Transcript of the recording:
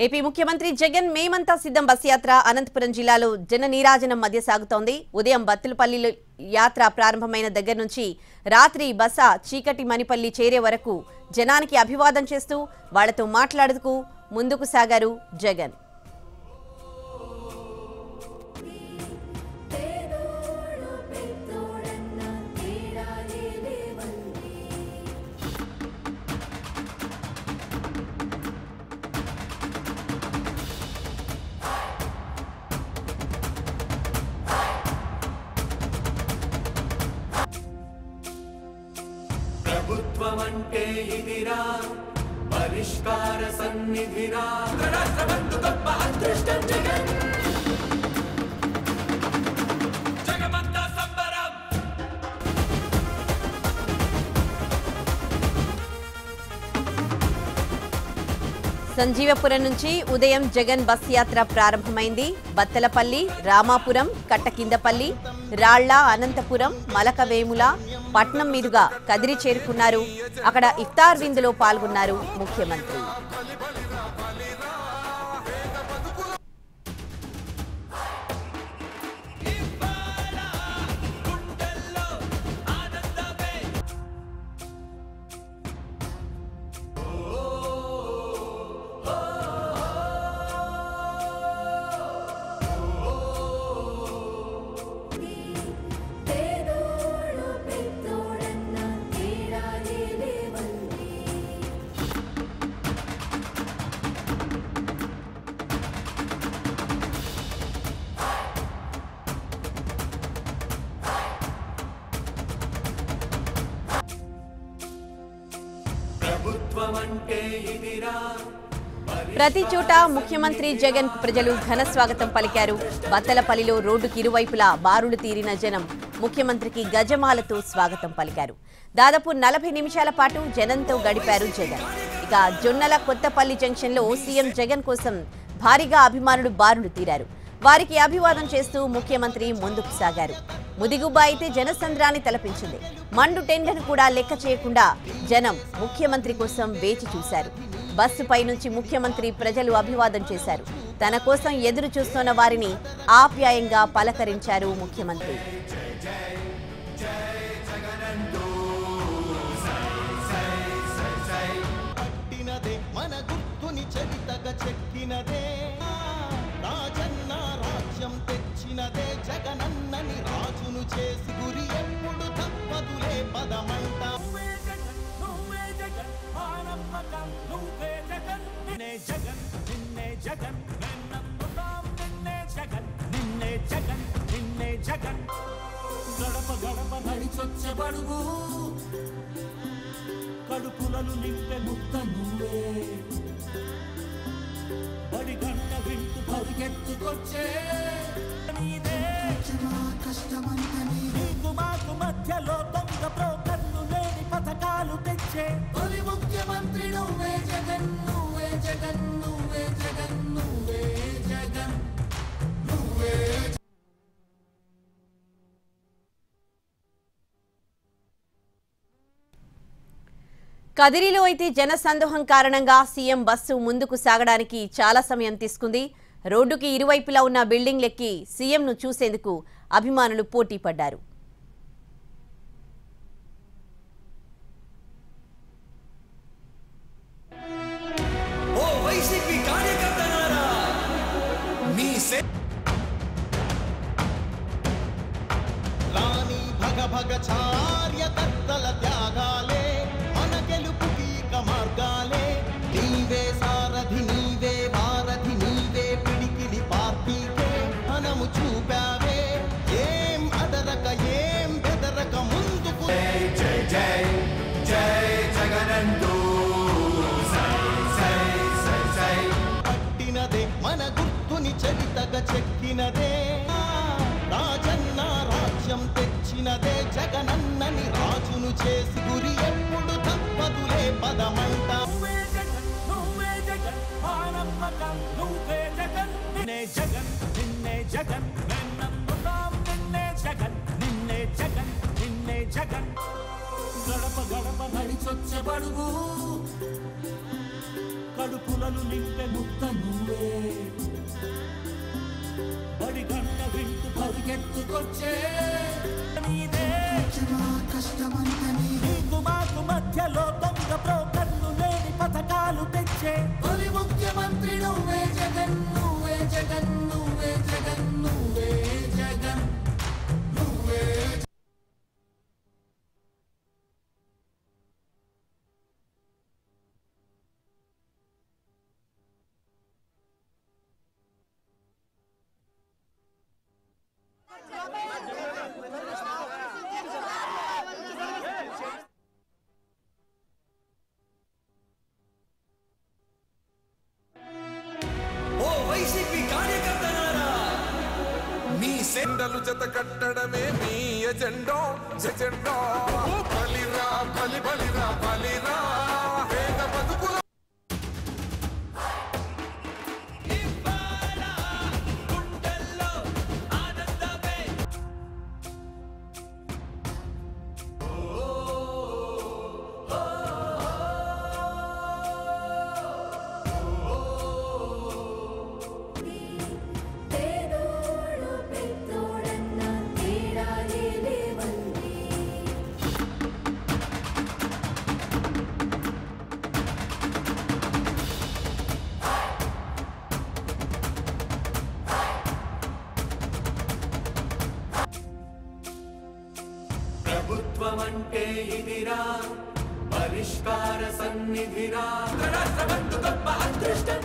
AP ముఖ్యమంత్రి జగన్ మేమంతా సిద్ధం బస్ యాత్ర అనంతపురం జిల్లాలో జన నీరాజనం మధ్య సాగుతోంది. ఉదయం బత్తులపల్లి యాత్ర ప్రారంభమైన దగ్గర నుంచి రాత్రి బస చీకటి మణిపల్లి చేరే వరకు జనానికి అభివాదం చేస్తూ వాళ్లతో మాట్లాడుతూ ముందుకు సాగారు జగన్. ప్రభుత్వమంటే ఇదిరా పరిష్కార సన్నిధిరా రాష్ట్రబంధు గొప్ప అదృష్టం జగన్ జగమంతా సంబరం. సంజీవపురం నుంచి ఉదయం జగన్ బస్ యాత్ర ప్రారంభమైంది. బత్తలపల్లి, రామాపురం, కట్టకిందపల్లి, రాళ్ల, అనంతపురం, మలకవేముల, పట్నం మీదుగా కదిరి చేరుకున్నారు. అక్కడ ఇఫ్తార్ విందులో పాల్గొన్నారు ముఖ్యమంత్రి. ప్రతి చోట ముఖ్యమంత్రి జగన్ కు ప్రజలు ఘన స్వాగతం పలికారు. బత్తలపల్లిలో రోడ్డుకి ఇరువైపులా బారులు తీరిన జనం ముఖ్యమంత్రికి గజమాలతో స్వాగతం పలికారు. దాదాపు 40 నిమిషాల పాటు జనంతో గడిపారు జగన్. ఇక జొన్నల కొత్తపల్లి జంక్షన్ లో సీఎం జగన్ కోసం భారీగా అభిమానులు బారులు తీరారు. వారికి అభివాదం చేస్తూ ముఖ్యమంత్రి ముందుకు సాగారు. ముదిగుబ్బ అయితే జనసంద్రాన్ని తలపించింది. మండు టెండను కూడా లెక్క చేయకుండా జనం ముఖ్యమంత్రి కోసం వేచి చూశారు. బస్సుపై నుంచి ముఖ్యమంత్రి ప్రజలు అభివాదం చేశారు. తన కోసం ఎదురు చూస్తున్న వారిని ఆప్యాయంగా పలకరించారు ముఖ్యమంత్రి. జగనన్నని రాజును చేసి గురి ఎప్పుడు తప్పదులే పదమంట. నువ్వే జగన్ మానమ్మకం నువ్వే జగన్ నిన్నే జగన్ నిన్నే జగన్ నమ్ముతాం నిన్నే జగన్ నిన్నే జగన్ నిన్నే జగన్. గడప గడప నడిచొచ్చే బడుగు కడుపులను నింపే ముక్త నువ్వే బడి గంట వింటూ పరిగెత్తుకొచ్చే మధ్యలో దొంగ బ్రోకర్లు లేని పథకాలు తెచ్చే తొలి ముఖ్యమంత్రి నువ్వే జగన్ నువ్వే జగన్ నువ్వే జగన్ నువ్వే జగన్ నువ్వే. కదిరిలో అయితే జనసందోహం కారణంగా సీఎం బస్సు ముందుకు సాగడానికి చాలా సమయం తీసుకుంది. రోడ్డుకి ఇరువైపులా ఉన్న బిల్డింగ్లెక్కి సీఎంను చూసేందుకు అభిమానులు పోటీ పడ్డారు. భగచార్యకర్తల త్యాగాలే మన గెలుపుకి మార్గాలే. నీవే సారథి నీవే వారధి నీవే పిడికిలి పార్టీకే మనము చూపావే. ఏం అదరక ఏం బెదరక ముందుకు జై జై జై జగనంటూ పట్టినదే మన గుర్తుని చరితగా చెక్కినదే. రాజన్న రాజ్యం తెచ్చినదే జగనన్నని రాజును చేసి గురి ఎప్పుడు తప్పదులే పదమంట. నువ్వే జగన్ మానమ్మకం నువ్వే జగన్ నిన్నే జగన్ నిన్నే జగన్ నమ్ముతాం నిన్నే జగన్ నిన్నే జగన్ నిన్నే జగన్. గడప గడప నడిచొచ్చే బడుగు కడుపులను నింపే ముక్త ముఖ్యమంత్రి నువ్వే జగన్ నువ్వే జగన్ నువ్వే జగన్ నువ్వే జగన్ నువ్వే వైసీపీ కార్యకర్తలారా మీ సెండలు జత కట్టడమే మీ ఎజెండో జెజెండో బలిరా బలి బలిరా బలిరా పేద బతుకుల గుండెల్లో ఆనందమే ప్రభుత్వమంటే ఇదిరా పరిష్కార సన్నిధిరా రాష్ట్రబంధు గొప్ప అదృష్టం